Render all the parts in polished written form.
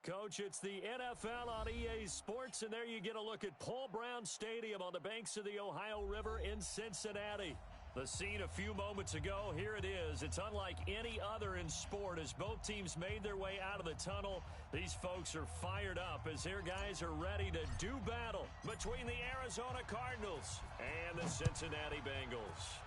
Coach. It's the NFL on EA Sports, and there you get a look at Paul Brown Stadium on the banks of the Ohio River in Cincinnati. The scene a few moments ago, here it is. It's unlike any other in sport as both teams made their way out of the tunnel. These folks are fired up as their guys are ready to do battle between the Arizona Cardinals and the Cincinnati Bengals.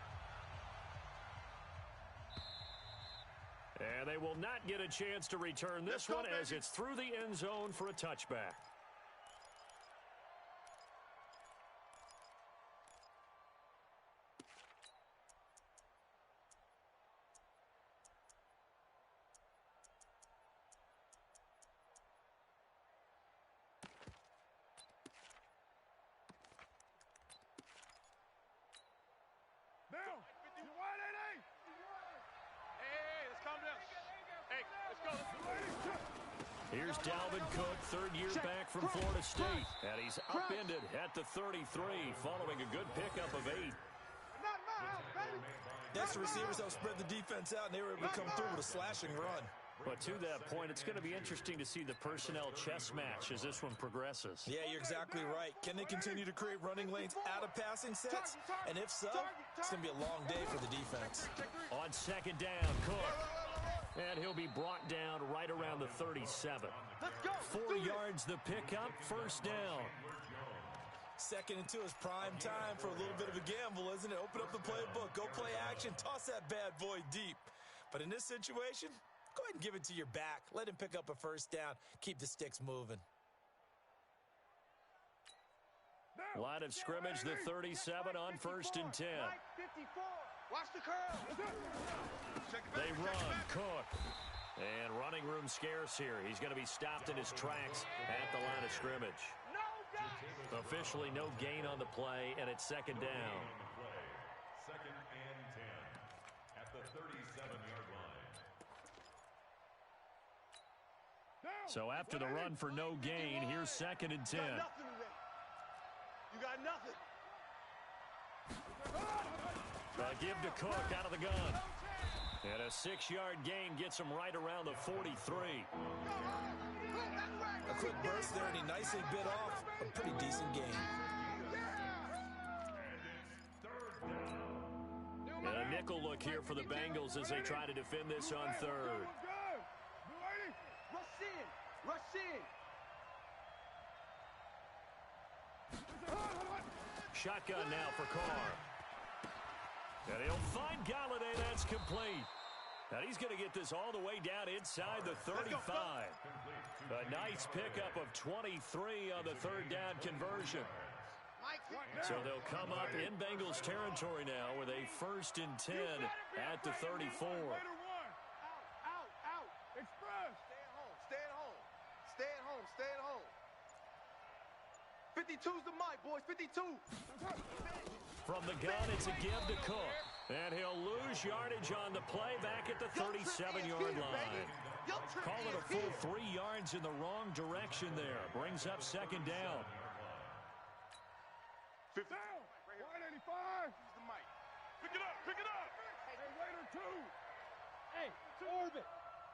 And they will not get a chance to return this one as it's through the end zone for a touchback. Now, you wide, AD? Hey, let's calm down. Hey, let's go. Here's Dalvin Cook, third year back from Florida State. And he's upended at the 33 following a good pickup of 8. Not my house, baby. Next, the receivers helped spread the defense out, and they were able to come through with a slashing run. But to that point, it's going to be interesting to see the personnel chess match as this one progresses. Yeah, you're exactly right. Can they continue to create running lanes out of passing sets? And if so, it's going to be a long day for the defense. On second down, Cook. And he'll be brought down right around the 37. 4 yards the pickup, first down. 2nd and 2 is prime time for a little bit of a gamble, isn't it? Open up the playbook, go play action, toss that bad boy deep. But in this situation, go ahead and give it to your back. Let him pick up a first down. Keep the sticks moving. Line of scrimmage, the 37 on 1st and 10. Watch the curl. They run, Cook. And running room scarce here. He's going to be stopped in his tracks at the line of scrimmage. Officially no gain on the play, and it's 2nd down. 2nd and 10 at the 37-yard line. So after the run for no gain, here's 2nd and 10. You got nothing. Give to Cook out of the gun. And a 6-yard gain gets him right around the 43. A quick burst there, and he nicely bit off a pretty decent gain. And a nickel look here for the Bengals as they try to defend this on 3rd. Rush in. Rush in. Shotgun now for Carr. And he'll find Galladay. That's complete. And he's going to get this all the way down inside the 35. A nice pickup of 23 on the 3rd down conversion. So they'll come up in Bengals territory now with a 1st and 10 at the 34. Out. Express. Stay at home. Stay at home. Stay at home. 52's the mic, boys. 52. From the gun, it's a give to Cook. And he'll lose yardage on the play back at the 37-yard line. Call it a full 3 yards in the wrong direction there. Brings up 2nd down. 50. 185. Use the mic. Pick it up. Pick it up. Hey, later, 2. Hey, orbit.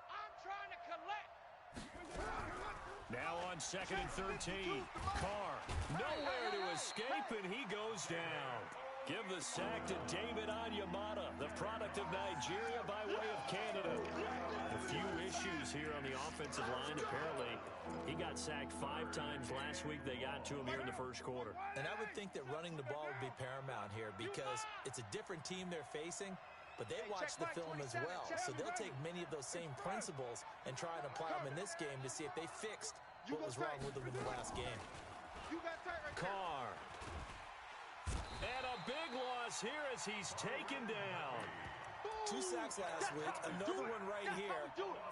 I'm trying to collect. Now on 2nd and 13. Carr nowhere to escape, and he goes down. Give the sack to David Onyemata, the product of Nigeria by way of Canada. A few issues here on the offensive line. Apparently, he got sacked 5 times last week. They got to him here in the 1st quarter. And I would think that running the ball would be paramount here because it's a different team they're facing, but they watch the film as well. So they'll take many of those same principles and try and apply them in this game to see if they fixed what was wrong with them in the last game. Carr. And a big loss here as he's taken down. 2 sacks last week, another one right here.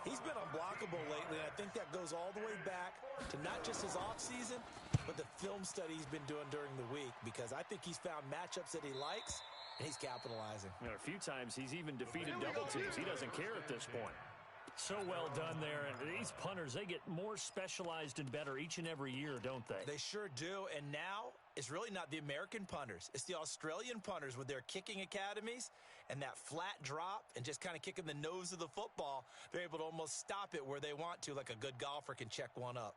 He's been unblockable lately, and I think that goes all the way back to not just his offseason, but the film study he's been doing during the week, because I think he's found matchups that he likes, and he's capitalizing. A few times he's even defeated double teams. He doesn't care at this point. So well done there. And these punters, they get more specialized and better each and every year, don't they? They sure do. And now it's really not the American punters. It's the Australian punters with their kicking academies and that flat drop and just kind of kicking the nose of the football. They're able to almost stop it where they want to, like a good golfer can check one up.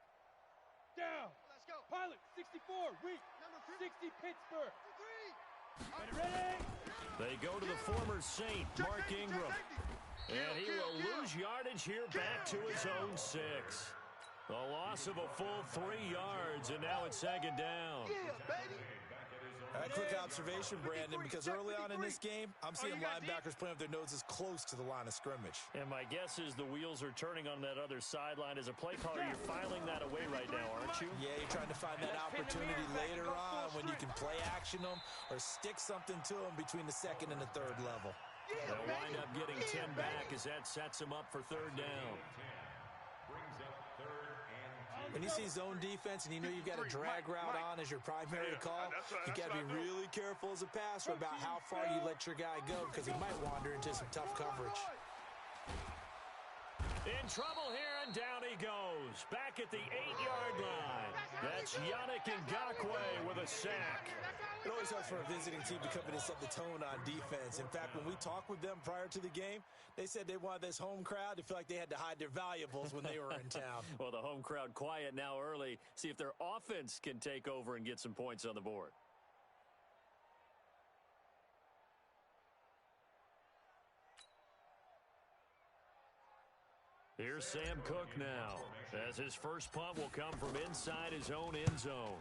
Down. Let's go. Pilot, 64, weak. Number 60, Pittsburgh. Ready? They go to the former Saint, Mark Ingram. And he will lose yardage here back to his own 6. A loss of a full 3 yards, and now it's 2nd down. Yeah, baby. A quick observation, Brandon, because early on in this game, I'm seeing linebackers playing with their noses close to the line of scrimmage. And my guess is the wheels are turning on that other sideline. As a play caller, you're filing that away right now, aren't you? Yeah, you're trying to find that opportunity later on when you can play action them or stick something to them between the 2nd and the 3rd level. They'll wind up getting 10 back as that sets them up for 3rd down. When you see zone defense and you know you've got a drag route on as your primary call, you got to be really careful as a passer about how far you let your guy go because he might wander into some tough coverage. In trouble here, and down he goes. Back at the 8-yard line. That's Yannick Ngakoue with a sack. It always helps for a visiting team to come in and set the tone on defense. In fact, when we talked with them prior to the game, they said they wanted this home crowd to feel like they had to hide their valuables when they were in town. Well, the home crowd quiet now early. See if their offense can take over and get some points on the board. Here's Sam Cook now, as his first punt will come from inside his own end zone.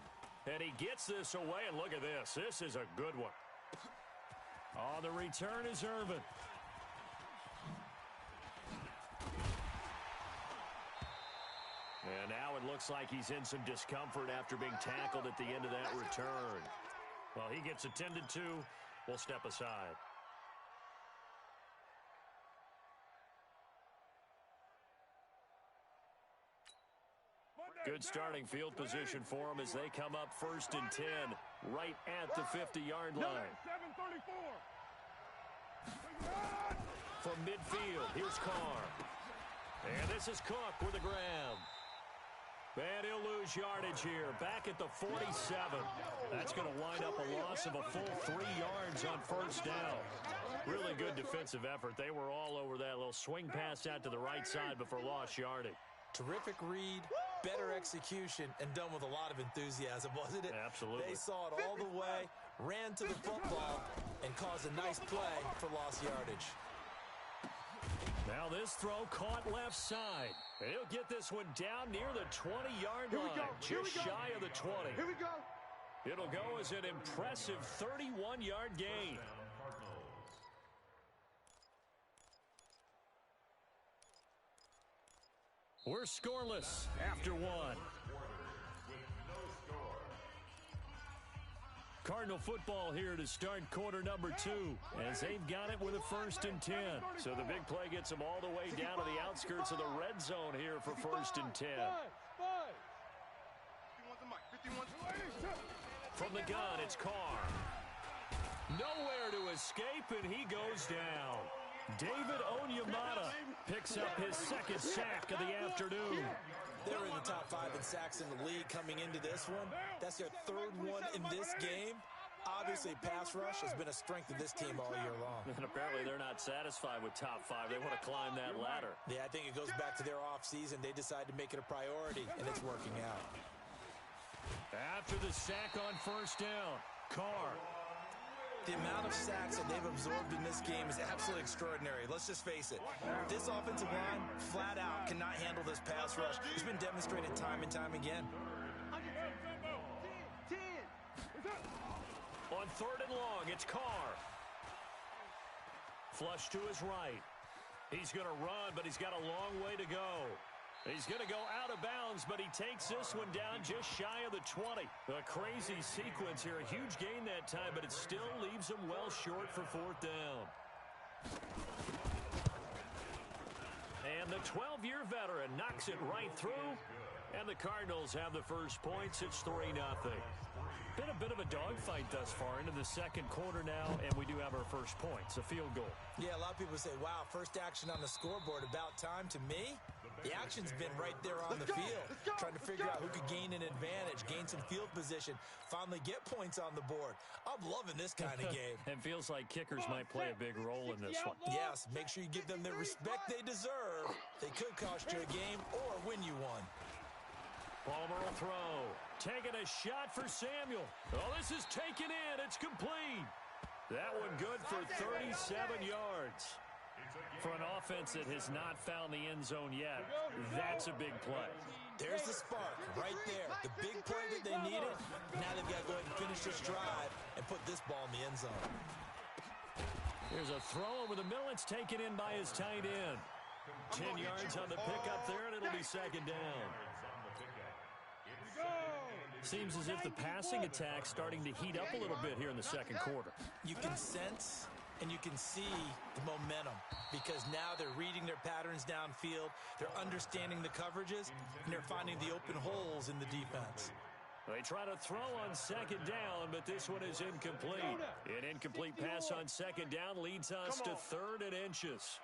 And he gets this away, and look at this. This is a good one. On the return is Irvin. And now it looks like he's in some discomfort after being tackled at the end of that return. Well, he gets attended to. We'll step aside. Good starting field position for them as they come up 1st and 10, right at the 50-yard line. From midfield, here's Carr. And this is Cook with a grab. And he'll lose yardage here, back at the 47. That's going to wind up a loss of a full 3 yards on 1st down. Really good defensive effort. They were all over that little swing pass out to the right side before lost yardage. Terrific read, better execution, and done with a lot of enthusiasm, wasn't it? Absolutely. They saw it all the way, ran to the football, and caused a nice play for lost yardage. Now this throw caught left side. And he'll get this one down near the 20-yard line, just shy of the 20. Here we go. It'll go as an impressive 31-yard gain. We're scoreless after 1. Cardinal football here to start quarter number 2 as they've got it with a 1st and 10. So the big play gets them all the way down to the outskirts of the red zone here for 1st and 10. From the gun, it's Carr. Nowhere to escape, and he goes down. David Onyemata picks up his 2nd sack of the afternoon. They're in the top 5 in sacks in the league coming into this one. That's their 3rd one in this game. Obviously, pass rush has been a strength of this team all year long. And apparently they're not satisfied with top 5. They want to climb that ladder. Yeah, I think it goes back to their offseason. They decided to make it a priority, and it's working out. After the sack on 1st down, Carr. The amount of sacks that they've absorbed in this game is absolutely extraordinary. Let's just face it. This offensive line, flat out, cannot handle this pass rush. It's been demonstrated time and time again. On 3rd and long, it's Carr. Flush to his right. He's going to run, but he's got a long way to go. He's going to go out of bounds, but he takes this one down just shy of the 20. A crazy sequence here. A huge gain that time, but it still leaves him well short for 4th down. And the 12-year veteran knocks it right through. And the Cardinals have the first points. It's 3-0. Been a bit of a dogfight thus far into the second quarter now, and we do have our first points, a field goal. Yeah, a lot of people say, wow, first action on the scoreboard, about time. To me, the action's been right there on the field, trying to figure out who could gain an advantage, gain some field position, finally get points on the board. I'm loving this kind of game. It feels like kickers might play a big role in this one. Yes, make sure you give them the respect they deserve. They could cost you a game or win you one. Palmer will throw. Taking a shot for Samuel. Oh, this is taken in. It's complete. That one good for 37 yards. For an offense that has not found the end zone yet, that's a big play. There's the spark right there. The big play that they needed. Now they've got to go ahead and finish this drive and put this ball in the end zone. Here's a throw over the middle. It's taken in by his tight end. 10 yards on the pickup there, and it'll be second down. Seems as if the passing attack's starting to heat up a little bit here in the second quarter. You can sense and you can see the momentum because now they're reading their patterns downfield, they're understanding the coverages, and they're finding the open holes in the defense. They try to throw on second down, but this one is incomplete. An incomplete pass on second down leads us to third and inches.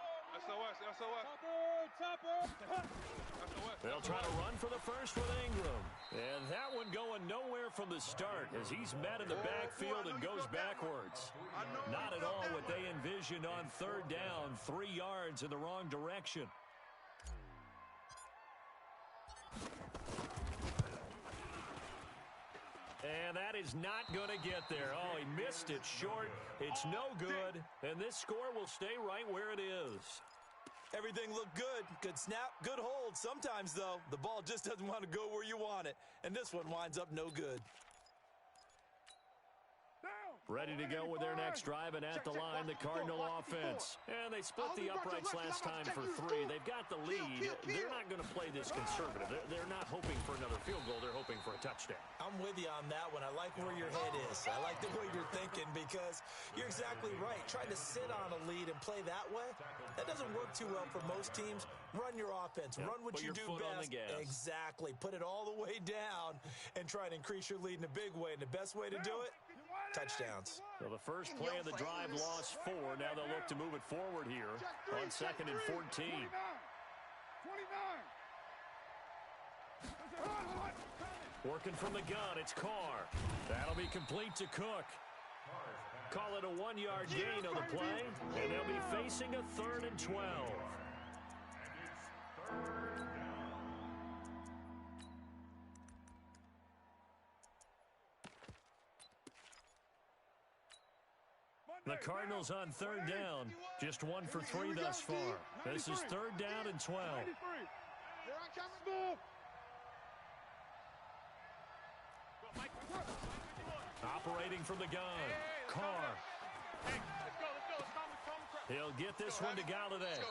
They'll try to run for the first with Ingram. And that one going nowhere from the start as he's met in the backfield and goes backwards. Not at all what they envisioned on third down, 3 yards in the wrong direction. And that is not going to get there. Oh, he missed it short. It's no good. And this score will stay right where it is. Everything looked good. Good snap, good hold. Sometimes, though, the ball just doesn't want to go where you want it. And this one winds up no good. Ready to go with their next drive, and at the line, the Cardinal offense. And they split the uprights last time for 3. They've got the lead. They're not going to play this conservative. They're not hoping for another field goal. They're hoping for a touchdown. I'm with you on that one. I like where your head is. I like the way you're thinking because you're exactly right. Trying to sit on a lead and play that way, that doesn't work too well for most teams. Run your offense. Run what you do best. Exactly. Put it all the way down and try to increase your lead in a big way. And the best way to do it, touchdowns. So the first play of the drive lost 4. Now they'll look to move it forward here on 2nd and 14. 29. Working from the gun, it's Carr. That'll be complete to Cook. Call it a 1-yard gain on the play, and they'll be facing a 3rd and 12. The Cardinals on 3rd down, just 1 for 3 thus far. This is 3rd down and 12. Operating from the gun, Carr. He'll get this one to Galladay.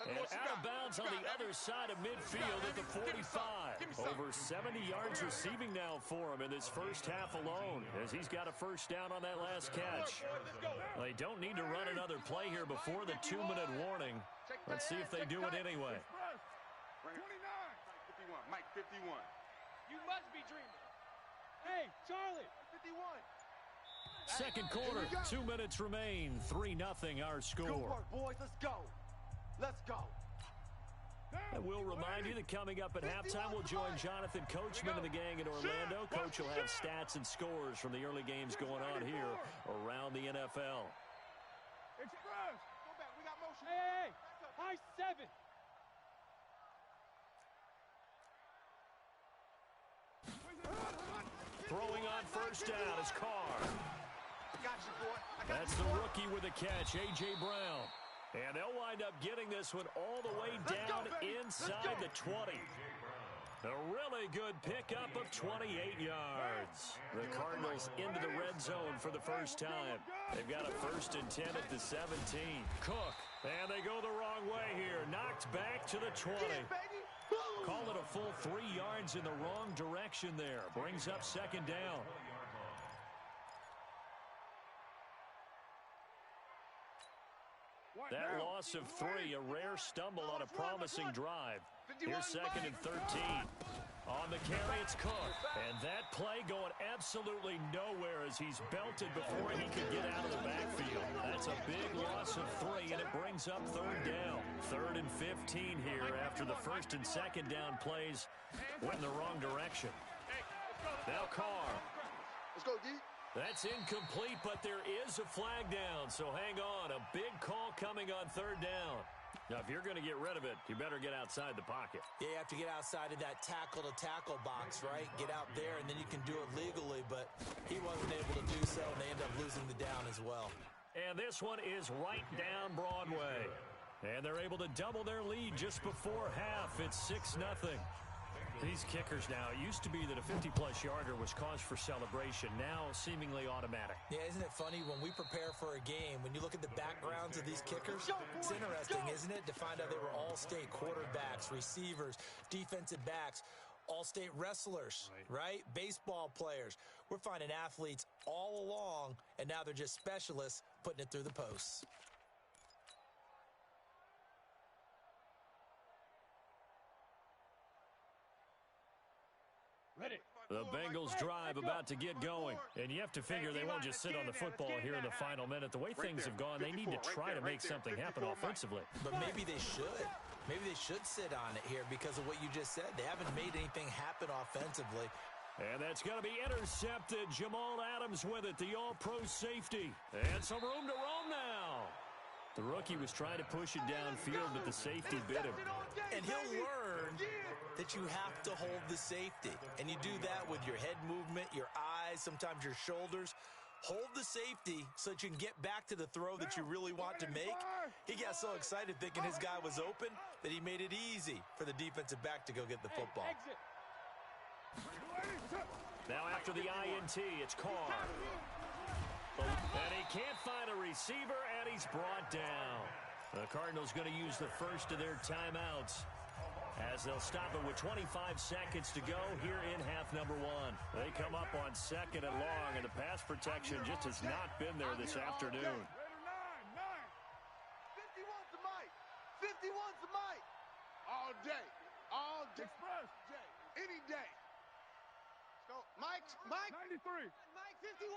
And out of bounds on the other side of midfield at the 45. Over 70 yards receiving now for him in this first half alone as he's got a first down on that last catch. They don't need to run another play here before the 2-minute warning. Let's see if they do it anyway. 29. Mike 51. You must be dreaming. Hey, Charlie. 51. Second quarter, 2 minutes remain. 3-0 our score. Good work, boys. Let's go. Let's go. And we'll remind you that coming up at halftime, we'll join Jonathan Coachman and the gang in Orlando. Coach will have stats and scores from the early games going on here around the NFL. Express. Go back. We got motion. Hey, high 7. Throwing on first down is Carr. Got you, boy. That's the rookie with the catch, A.J. Brown. And they'll wind up getting this one all the way down inside the 20. A really good pickup of 28 yards. The Cardinals into the red zone for the first time. They've got a 1st and 10 at the 17. Cook. And they go the wrong way here. Knocked back to the 20. Call it a full 3 yards in the wrong direction there. Brings up 2nd down. That loss of 3, a rare stumble on a promising drive. Here's 2nd and 13. On the carry, it's Cook. And that play going absolutely nowhere as he's belted before he could get out of the backfield. That's a big loss of 3, and it brings up third down. 3rd and 15 here after the first and second down plays went in the wrong direction. Now Carr. Let's go, D. That's incomplete, but there is a flag down, so hang on. A big call coming on third down. Now, if you're going to get rid of it, you better get outside the pocket. Yeah, you have to get outside of that tackle-to-tackle box, right? Get out there, and then you can do it legally, but he wasn't able to do so, and they end up losing the down as well. And this one is right down Broadway. And they're able to double their lead just before half. It's 6-0. These kickers now, it used to be that a 50-plus yarder was cause for celebration. Now, seemingly automatic. Yeah, isn't it funny when we prepare for a game, when you look at the backgrounds of these kickers, it's interesting, isn't it, to find out they were all-state quarterbacks, receivers, defensive backs, all-state wrestlers, right? Baseball players. We're finding athletes all along, and now they're just specialists putting it through the posts. Ready. The Bengals drive about to get going. And you have to figure they won't just sit on the football here in the final minute. The way things have gone, they need to try to make something happen offensively. But maybe they should. Maybe they should sit on it here because of what you just said. They haven't made anything happen offensively. And that's going to be intercepted. Jamal Adams with it, the all-pro safety. And some room to roam now. The rookie was trying to push it downfield, but the safety bit him. And he'll learn that you have to hold the safety. And you do that with your head movement, your eyes, sometimes your shoulders. Hold the safety so that you can get back to the throw that you really want to make. He got so excited thinking his guy was open that he made it easy for the defensive back to go get the football. Now after the INT, it's Carr. And he can't find a receiver, and he's brought down. The Cardinals going to use the first of their timeouts as they'll stop it with 25 seconds to go here in half number 1. They come up on 2nd and long, and the pass protection just has not been there this afternoon. 51's the mic. 51's the mic. All day. All day. Express. Any day. Let's go. Mike. 93. Mike 51.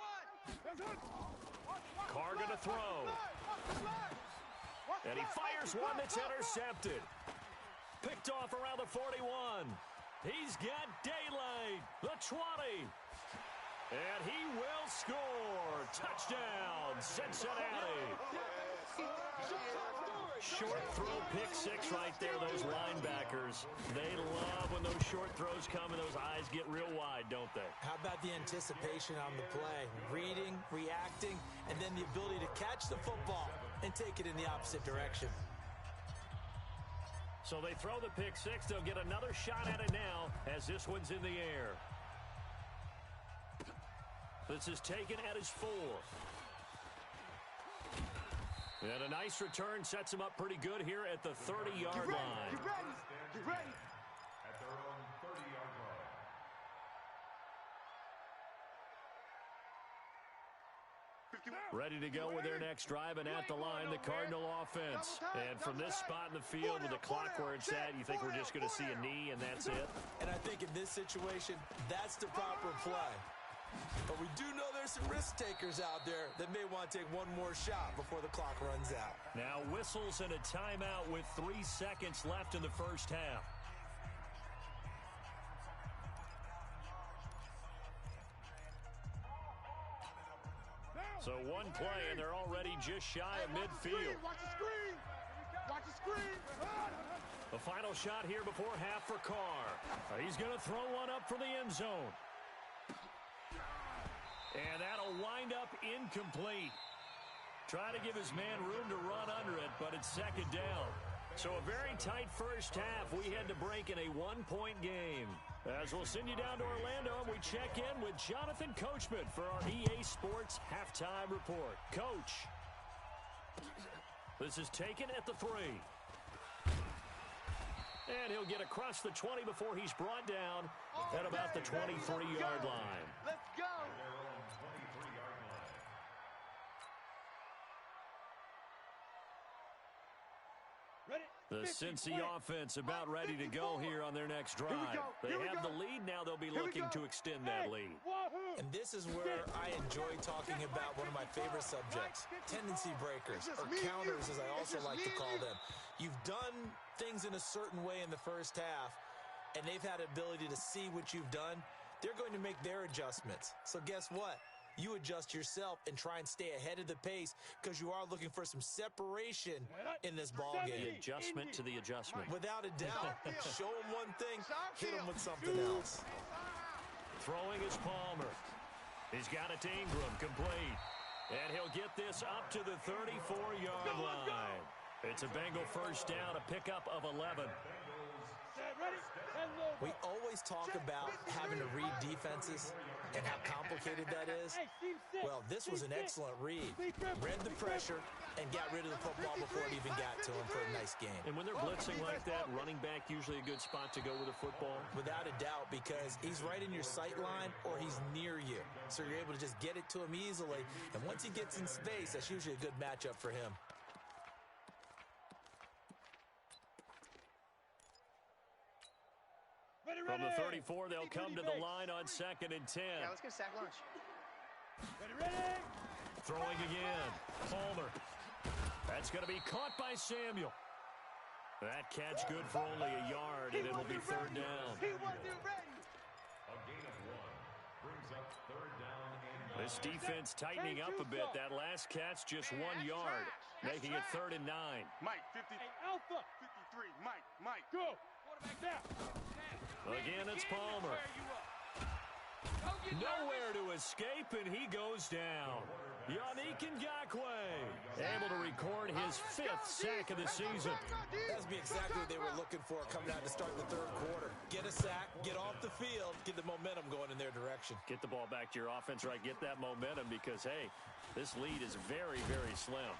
That's it. Carr going to throw. And he fires one that's intercepted. Picked off around the 41. He's got daylight. The 20. And he will score. Touchdown, Cincinnati. Short throw, pick 6 right there. Those linebackers, they love when those short throws come and those eyes get real wide, don't they? How about the anticipation on the play? Reading, reacting, and then the ability to catch the football and take it in the opposite direction. So they throw the pick 6. They'll get another shot at it now as this one's in the air. This is taken at his 4. And a nice return sets him up pretty good here at the 30-yard line. Get ready. Get ready. At their own 30-yard line. Ready to go with their next drive, and at the line, the Cardinal offense. And from this spot in the field with the clock where it's at, you think we're just going to see a knee and that's it? And I think in this situation, that's the proper play. But we do know there's some risk takers out there that may want to take one more shot before the clock runs out. Now whistles and a timeout with 3 seconds left in the first half. So one play, and they're already just shy of midfield. Watch the screen. Watch the screen. The final shot here before half for Carr. He's going to throw one up for the end zone. And that'll wind up incomplete. Try to give his man room to run under it, but it's 2nd down. So a very tight first half. We had to break in a 1-point game. As we'll send you down to Orlando, and we check in with Jonathan Coachman for our EA Sports Halftime Report. Coach, this is taken at the 3. And he'll get across the 20 before he's brought down at about the 23-yard line. Let's go. The Cincy offense about ready to go here on their next drive. They have the lead. Now they'll be looking to extend that lead. And this is where I enjoy talking about one of my favorite subjects, tendency breakers, or counters as I also like to call them. You've done things in a certain way in the first half, and they've had the ability to see what you've done. They're going to make their adjustments. So guess what? You adjust yourself and try and stay ahead of the pace because you are looking for some separation in this ball game. The adjustment to the adjustment. Without a doubt. Show them one thing, hit them with something else. Throwing is Palmer. He's got it to Ingram, complete. And he'll get this up to the 34-yard line. It's a Bengal first down, a pickup of 11. We always talk about having to read defenses and how complicated that is. Well, this was an excellent read. Read the pressure and got rid of the football before it even got to him for a nice game. And when they're blitzing like that, running back usually a good spot to go with a football? Without a doubt, because he's right in your sight line or he's near you. So you're able to just get it to him easily. And once he gets in space, that's usually a good matchup for him. From the 34, they'll come to the line on 2nd and 10. Yeah, let's get a sack lunch. Ready. Throwing again. Palmer. That's going to be caught by Samuel. That catch good for only a yard, and it'll be 3rd down. He wasn't ready. A gain of 1 brings up 3rd down and 9. This defense tightening up a bit. That last catch just 1 yard, making it 3rd and 9. Mike, 50. Hey, Alpha. 53. Mike. Go. Quarterback now. Again, it's Palmer. Nowhere to escape, and he goes down. Yannick Ngakoue able to record his 5th sack of the season. That's exactly what they were looking for coming out to start the 3rd quarter. Get a sack, get off the field, get the momentum going in their direction. Get the ball back to your offense, right? Get that momentum because, hey, this lead is very, very slim.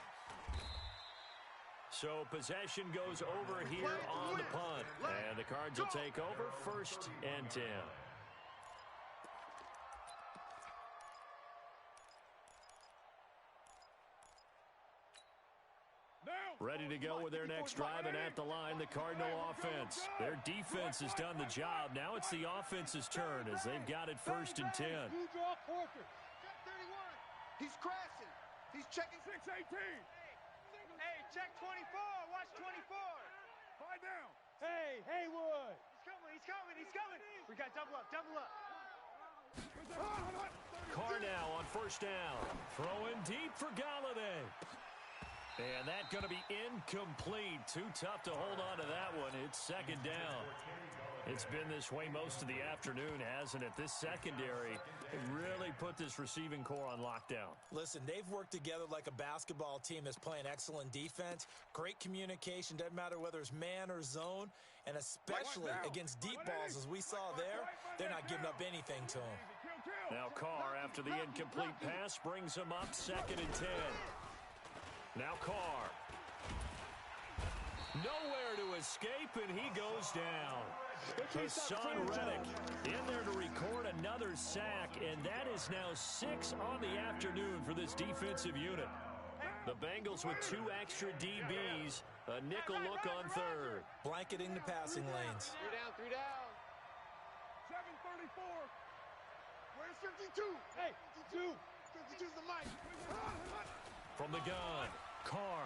So possession goes over here on the punt. And the Cards will take over 1st and 10. Ready to go with their next drive, and at the line, the Cardinal offense. Their defense has done the job. Now it's the offense's turn as they've got it 1st and 10. Check 31. He's crashing. He's checking 6-18. Hey, check 24. Watch 24. 5 down. Hey, Haywood. He's coming. We got double up. Carr now on 1st down. Throwing deep for Galladay. And that's going to be incomplete. Too tough to hold on to that one. It's 2nd down. It's been this way most of the afternoon, hasn't it? This secondary really put this receiving core on lockdown. Listen, they've worked together like a basketball team that's playing excellent defense. Great communication. Doesn't matter whether it's man or zone. And especially against deep balls, as we saw there, they're not giving up anything to them. Now Carr, after the incomplete pass, brings him up 2nd and 10. Now Carr. Nowhere to escape, and he goes down. Hassan Reddick in there to record another sack, and that is now 6 on the afternoon for this defensive unit. The Bengals with 2 extra DBs, a nickel look on 3rd. Blanketing the passing lanes. 3 down. 7:34. Where's 52? Hey, 52. 52's the mic. From the gun, Carr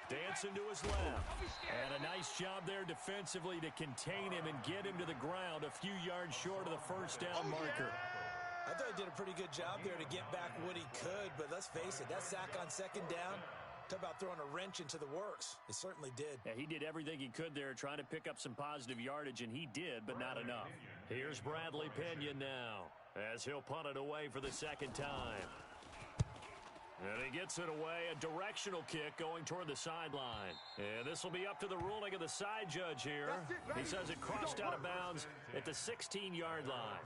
dancing to his left. And a nice job there defensively to contain him and get him to the ground a few yards short of the 1st down marker. I thought he did a pretty good job there to get back what he could, but let's face it, that sack on 2nd down, talk about throwing a wrench into the works. It certainly did. Yeah, he did everything he could there trying to pick up some positive yardage, and he did, but not enough. Here's Bradley Pinion now as he'll punt it away for the 2nd time. And he gets it away, a directional kick going toward the sideline. And this will be up to the ruling of the side judge here. He says it crossed out of bounds at the 16-yard line.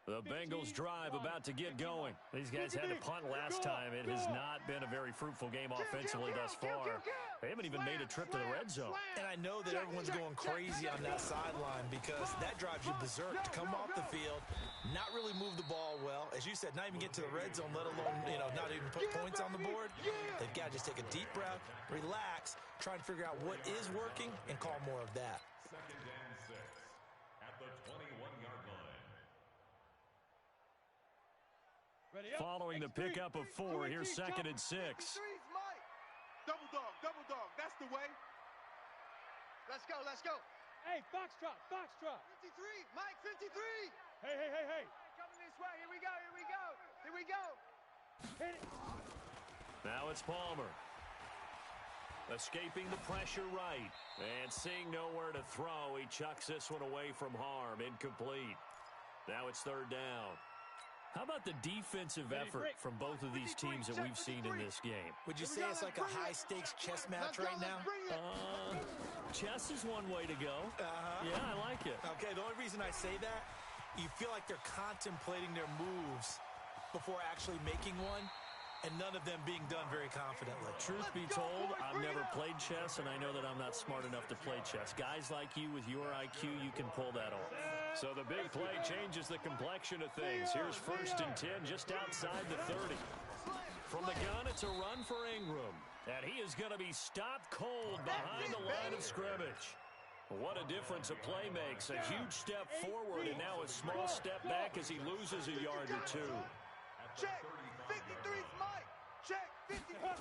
The Bengals drive about to get going. These guys had to punt last time. It has not been a very fruitful game offensively thus far. They haven't even made a trip to the red zone. And I know that everyone's going crazy on that sideline because that drives you berserk to come off the field, not really move the ball well. As you said, not even get to the red zone, let alone, not even put points on the board. They've got to just take a deep breath, relax, try and figure out what is working, and call more of that. 2nd and 6 at the 21-yard line. Following the pickup of 4, here's 2nd and 6. Double dog, that's the way. Let's go, let's go. Hey, Foxtrot. 53, Mike, 53. Hey. Coming this way, here we go. Hit it. Now it's Palmer. Escaping the pressure right. And seeing nowhere to throw, he chucks this one away from harm. Incomplete. Now it's 3rd down. How about the defensive effort from both of these teams that we've seen in this game? Would you say it's like a high-stakes chess match right now? Chess is one way to go. Yeah, I like it. Okay, the only reason I say that, you feel like they're contemplating their moves before actually making one, and none of them being done very confidently. Truth be told, I've never played chess, and I know that I'm not smart enough to play chess. Guys like you with your IQ, you can pull that off. So the big play changes the complexion of things. Here's 1st and 10 just outside the 30. From the gun, it's a run for Ingram. And he is going to be stopped cold behind the line of scrimmage. What a difference a play makes. A huge step forward and now a small step back as he loses a yard or two. Check, 53's Mike. Check, 53.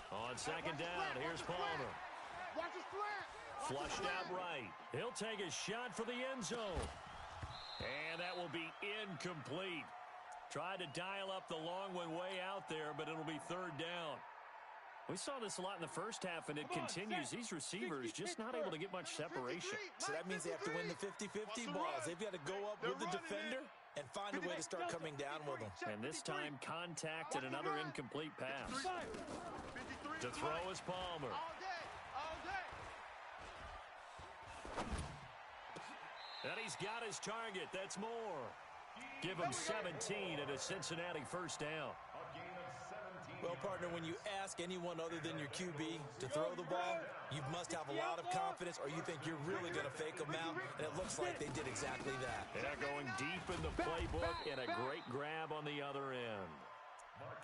On 2nd down, here's Palmer. Watch his slant. Flushed out right. He'll take a shot for the end zone. And that will be incomplete. Tried to dial up the long one way out there, but it'll be 3rd down. We saw this a lot in the first half, and it continues. These receivers just not able to get much separation. So that means they have to win the 50-50 balls. They've got to go up with the defender and find a way to start coming down with them. And this time, contact and another incomplete pass. To throw is Palmer. All day. And he's got his target. That's more. Give him 17 and a Cincinnati 1st down. Well, partner, when you ask anyone other than your QB to throw the ball, you must have a lot of confidence or you think you're really going to fake them out, and it looks like they did exactly that. Yeah, going deep in the playbook and a great grab on the other end.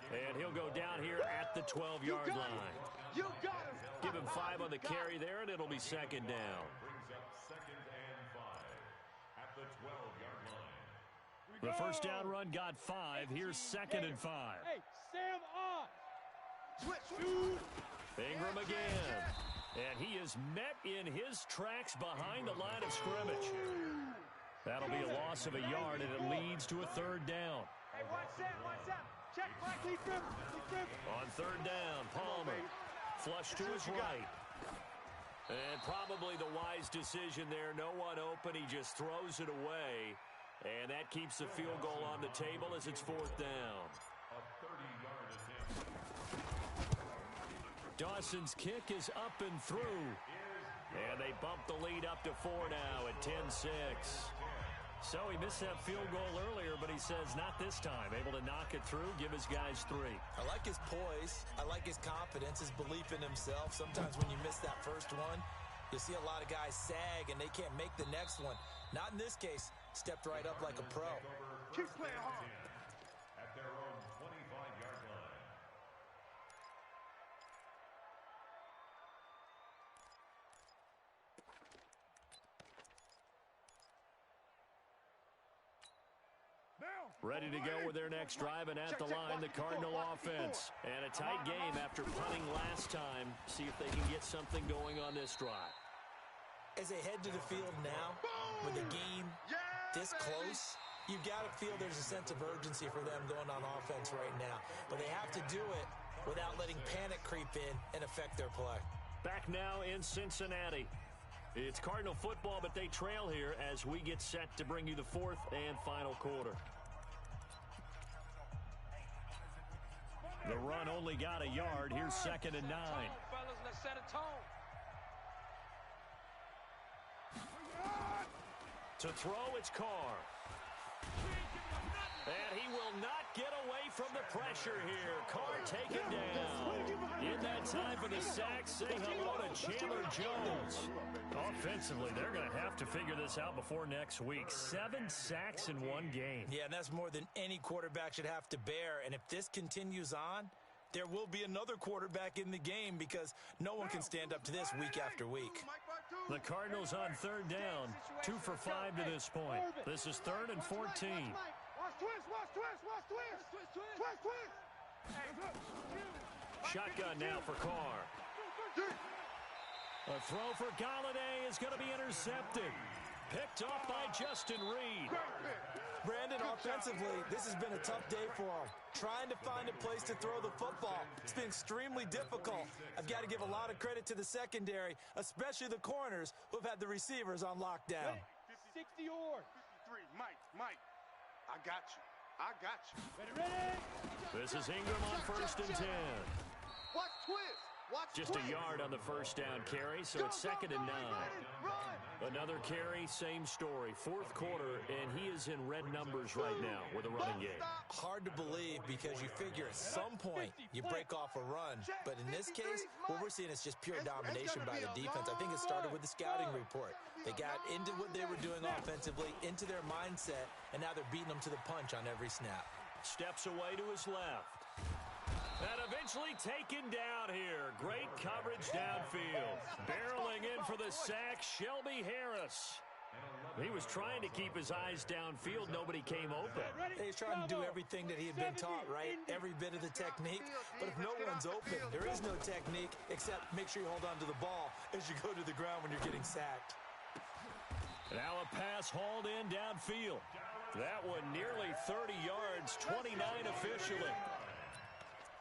And he'll go down here at the 12-yard line. Give him 5 on the carry there, and it'll be 2nd down. Brings up 2nd and 5 at the 12-yard line. The 1st down run got 5. Here's 2nd and 5. Hey, Sam on. Switch. Ingram again. And he is met in his tracks behind the line of scrimmage. That'll be a loss of a yard, and it leads to a 3rd down. Hey, watch that. Check, Mike. Keep him. On 3rd down, Palmer. Flush to his right. And probably the wise decision there. No one open. He just throws it away. And that keeps the field goal on the table as it's 4th down. A 30-yard attempt. Dawson's kick is up and through. And they bump the lead up to 4 now at 10-6. So he missed that field goal earlier, but he says not this time. Able to knock it through, give his guys 3. I like his poise. I like his confidence, his belief in himself. Sometimes when you miss that first one, you see a lot of guys sag, and they can't make the next one. Not in this case. Stepped right up like a pro. Keep playing hard. At their own 25-yard line. Ready to go with their next drive, and at the line, the Cardinal offense. And a tight game after punting last time. See if they can get something going on this drive. As they head to the field now, with the game this close, you've got to feel there's a sense of urgency for them going on offense right now. But they have to do it without letting panic creep in and affect their play. Back now in Cincinnati. It's Cardinal football, but they trail here as we get set to bring you the 4th and final quarter. The run only got a yard. Here's 2nd and 9. Fellas, let's set a tone. To throw, it's Carr. cannot get away from the pressure here. Carr taken down. In that time for the sack, say hello to Chandler Jones. Offensively, they're going to have to figure this out before next week. 7 sacks in one game. Yeah, and that's more than any quarterback should have to bear. And if this continues on, there will be another quarterback in the game because no one can stand up to this week after week. The Cardinals on 3rd down, 2 for 5 to this point. This is 3rd and 14. Watch twist, watch twist, watch twist. Twist, twist. Shotgun now for Carr. A throw for Galladay is going to be intercepted. Picked off by Justin Reed. Brandon, offensively, this has been a tough day for him. Trying to find a place to throw the football. It's been extremely difficult. I've got to give a lot of credit to the secondary, especially the corners who have had the receivers on lockdown. 60 or 53, Mike, I got you. I got you. ready. This is Ingram on 1st and 10. Watch twist. Watch Just twist. a yard on the first down carry, so it's 2nd and 9. Another carry, same story. 4th quarter, and he is in red numbers right now with a running game. Hard to believe because you figure at some point you break off a run. But in this case, what we're seeing is just pure domination by the defense. I think it started with the scouting report. They got into what they were doing offensively, into their mindset, and now they're beating them to the punch on every snap. Steps away to his left. And eventually taken down here. Great coverage downfield. Barreling in for the sack, Shelby Harris. He was trying to keep his eyes downfield. Nobody came open. He's trying to do everything that he had been taught, right? Every bit of the technique. But if no one's open, there is no technique except make sure you hold on to the ball as you go to the ground when you're getting sacked. Now a pass hauled in downfield. That one nearly 30 yards, 29 officially.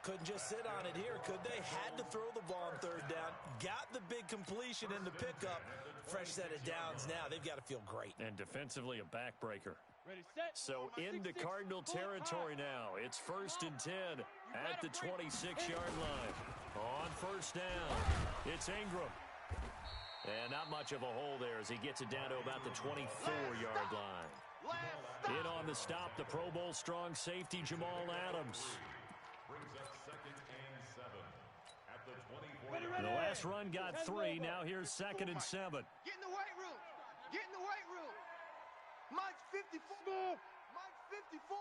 Couldn't just sit on it here, could they? Had to throw the ball on 3rd down. Got the big completion in the pickup. Fresh set of downs now. They've got to feel great. And defensively, a backbreaker. So into Cardinal territory now. It's 1st and 10 at the 26-yard line. On 1st down, it's Ingram. And not much of a hole there as he gets it down to about the 24-yard line. In on the stop, the Pro Bowl strong safety, Jamal Adams. The last run got 3. Now here's 2nd and 7. Get in the weight room. Get in the weight room. Mike's 54. Mike's 54.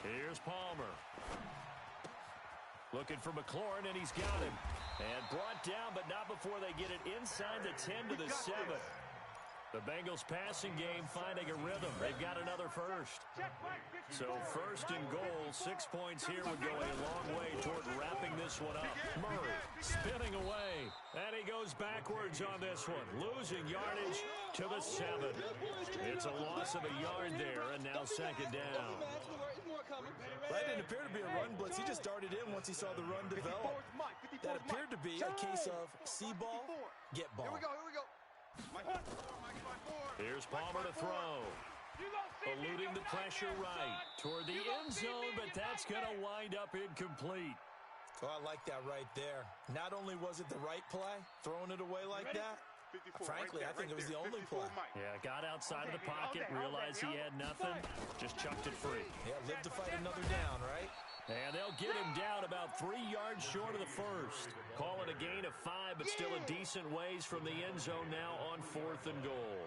Here's Palmer. Looking for McLaurin, and he's got him. And brought down, but not before they get it inside the 10 to the 7. The Bengals passing game finding a rhythm. They've got another first. So 1st and goal, 6 points here would go a long way toward wrapping this one up. Murray spinning away. And he goes backwards on this one. Losing yardage to the 7. It's a loss of a yard there, and now 2nd down. That didn't appear to be a run blitz. He just darted in once he saw the run develop. That appeared to be a case of see ball, get ball. Here we go. Here's Palmer to throw. Eluding the pressure right toward the end zone, but that's going to wind up incomplete. Oh, I like that right there. Not only was it the right play, throwing it away like that, frankly, I think it was the only play. Yeah, got outside of the pocket, realized he had nothing, just chucked it free. Yeah, live to fight another down, right? And they'll get him down about 3 yards short of the first. Call it a gain of 5, but still a decent ways from the end zone now on 4th and goal.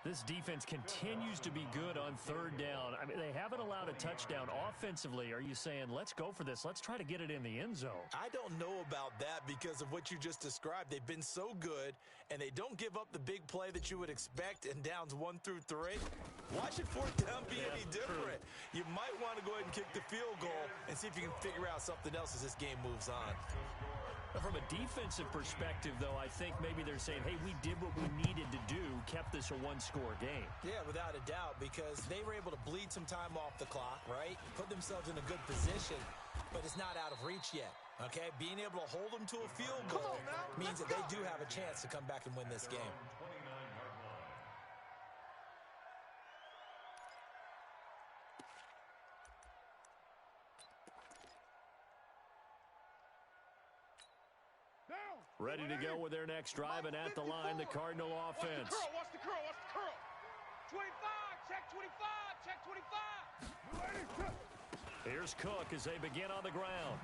This defense continues to be good on 3rd down. I mean, they haven't allowed a touchdown offensively. Are you saying, let's go for this? Let's try to get it in the end zone. I don't know about that because of what you just described. They've been so good, and they don't give up the big play that you would expect in downs 1 through 3. Watch it 4th down be any different. You might want to go ahead and kick the field goal and see if you can figure out something else as this game moves on. From a defensive perspective, though, I think maybe they're saying, hey, we did what we needed to do, kept this a one-score game. Yeah, without a doubt, because they were able to bleed some time off the clock, right? Put themselves in a good position, but it's not out of reach yet, okay? Being able to hold them to a field goal means that they do have a chance to come back and win this game. Ready to go with their next drive, and at the line, the Cardinal offense. Watch the curl. 25, check 25, check 25. Here's Cook as they begin on the ground.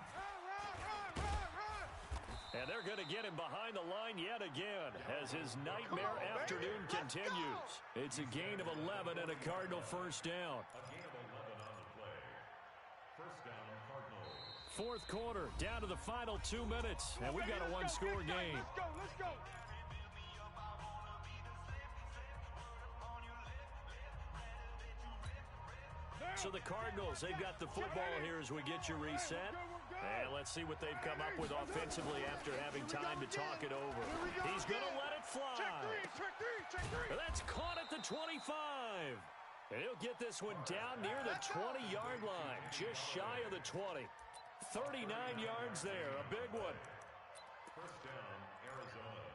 And they're going to get him behind the line yet again as his nightmare afternoon continues. It's a gain of 11 and a Cardinal first down. A gain of 11 on the play. First down, Cardinals. Fourth quarter, down to the final 2 minutes, and we've got a one-score game. Let's go. So the Cardinals, they've got the football here as we get you reset. And let's see what they've come up with offensively after having time to talk it over. He's going to let it fly. Check three. That's caught at the 25. And he'll get this one down near the 20-yard line, just shy of the 20. 39 yards there, a big one. First down, Arizona.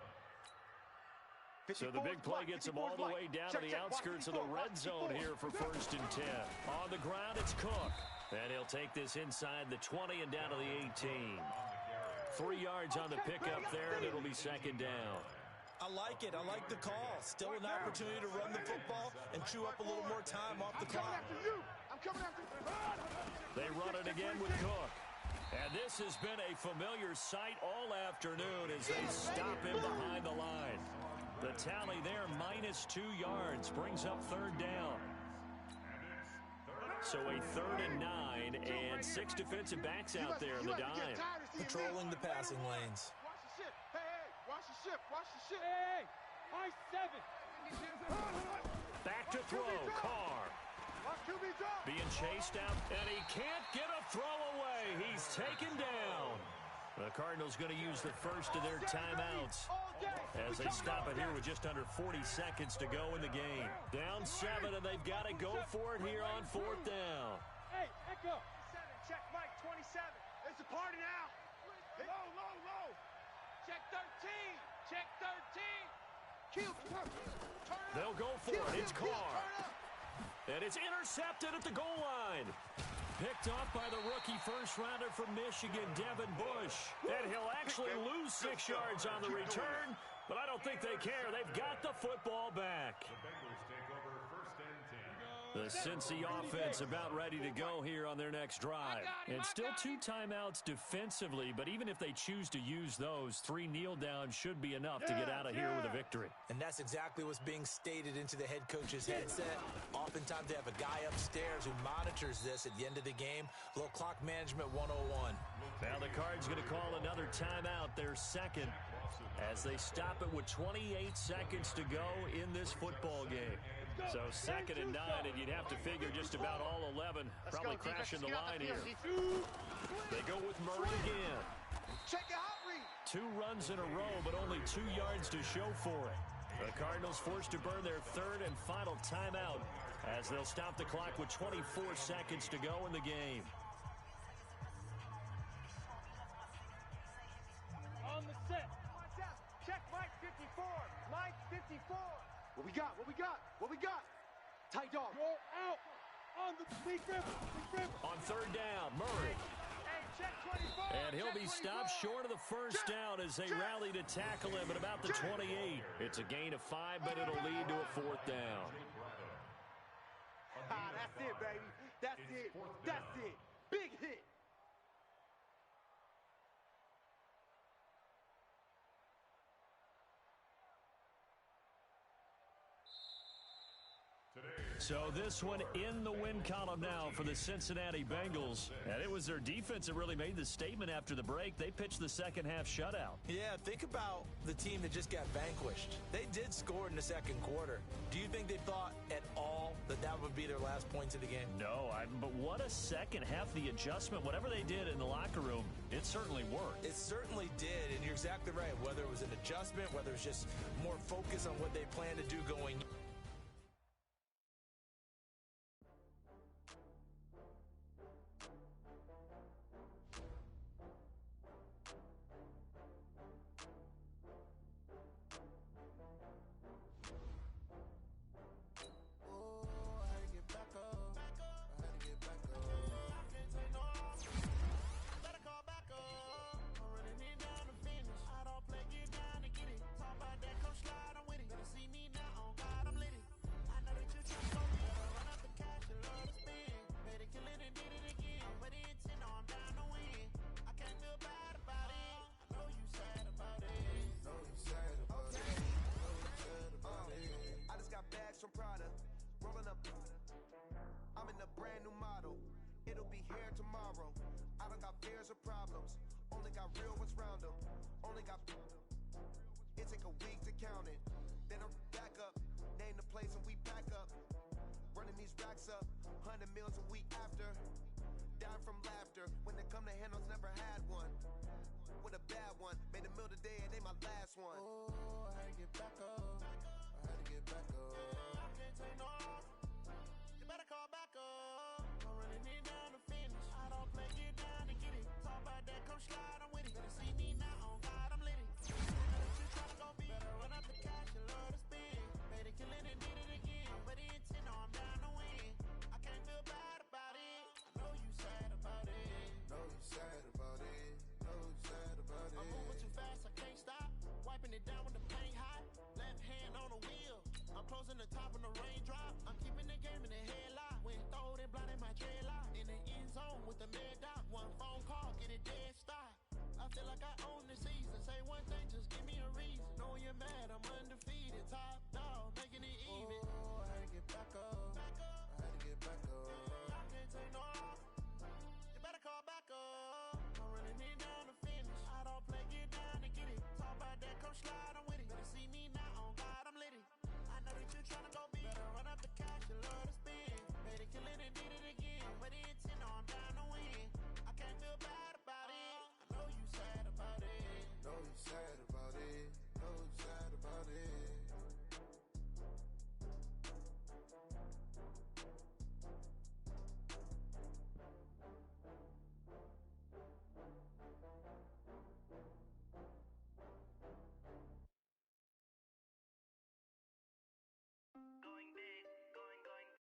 So the big play gets them all the way down to the outskirts of the red zone here for 1st and 10. On the ground, it's Cook. And he'll take this inside the 20 and down to the 18. 3 yards on the pickup there, and it'll be second down. I like it. I like the call. Still an opportunity to run the football and chew up a little more time off the clock. I'm coming after you. They run it again with Cook. And this has been a familiar sight all afternoon as they stop him behind the line. The tally there, -2 yards, brings up third down. So a 3rd and 9, and 6 defensive backs out there in the dime. Patrolling the passing lanes. Watch the ship. Hey, watch the ship. Hey, high 7. Back to throw, Carr. Being chased out, and he can't get a throw away. He's taken down. The Cardinals going to use the first of their timeouts as they stop it here with just under 40 seconds to go in the game. Down 7, and they've got to go for it here on 4th down. Hey, Echo. Check Mike 27. It's a party now. Low. Check 13. Check 13. They'll go for it. It's Carr. And it's intercepted at the goal line. Picked off by the rookie first-rounder from Michigan, Devin Bush. And he'll actually lose 6 yards on the return, but I don't think they care. They've got the football back. The Bengals take over 1st and 10. The Cincy offense about ready to go here on their next drive. And still 2 timeouts defensively, but even if they choose to use those, 3 kneel downs should be enough to get out of here with a victory. And that's exactly what's being stated into the head coach's headset. Oftentimes they have a guy upstairs who monitors this at the end of the game. A little clock management 101. Now the Cards going to call another timeout, their second, as they stop it with 28 seconds to go in this football game. So 2nd and 9, and you'd have to figure just about all 11 probably crashing the line here. They go with Murray again. Check it out, Reed. 2 runs in a row, but only 2 yards to show for it. The Cardinals forced to burn their 3rd and final timeout as they'll stop the clock with 24 seconds to go in the game. On the set. Check Mike 54. Mike 54. What we got? Tight dog. Go out. On the big river. On 3rd down, Murray. Hey, check 24. And he'll be stopped short of the first down as they rally to tackle him at about the 28. It's a gain of 5, but it'll lead to a 4th down. That's it, baby. That's it. Big hit. So this one in the win column now for the Cincinnati Bengals. And it was their defense that really made the statement after the break. They pitched the second half shutout. Yeah, think about the team that just got vanquished. They did score in the 2nd quarter. Do you think they thought at all that that would be their last points of the game? No, but what a second half. The adjustment, whatever they did in the locker room, it certainly worked. It certainly did, and you're exactly right. Whether it was an adjustment, whether it was just more focus on what they plan to do going. be here tomorrow. I don't got fears or problems. Only got real ones round them. Only got... It take a week to count it. Then I'm back up. Name the place and we pack up. Running these racks up. 100 meals a week after. Dying from laughter. When they come to handles, never had one. With a bad one. Made a meal today and they my last one. Oh, I had to get back up. I had to get back up. I can't take no loss. You better call back up. I'm running it down to finish. I don't play, get down and get it. Talk about that, come slide, I'm with it. Better see me now, on God, I'm lit it. You tryna go be. Better run up the cash, you love to spend. Made it, killing it, did it again. But the intent, no, I'm down to win. I can't feel bad about it. I know you sad about it. Know you sad about it. Know you sad about it. I'm moving too fast, I can't stop. Wiping it down with the paint hot. Left hand on the wheel. I'm closing the top when the raindrop. I'm keeping the game in the headlock. When throwed and blinded my dreadlock. In the end zone with the mad dot. One phone call, get it dead stop. I feel like I own the season. Say one thing, just give me a reason. Knowing you're mad, I'm undefeated. Top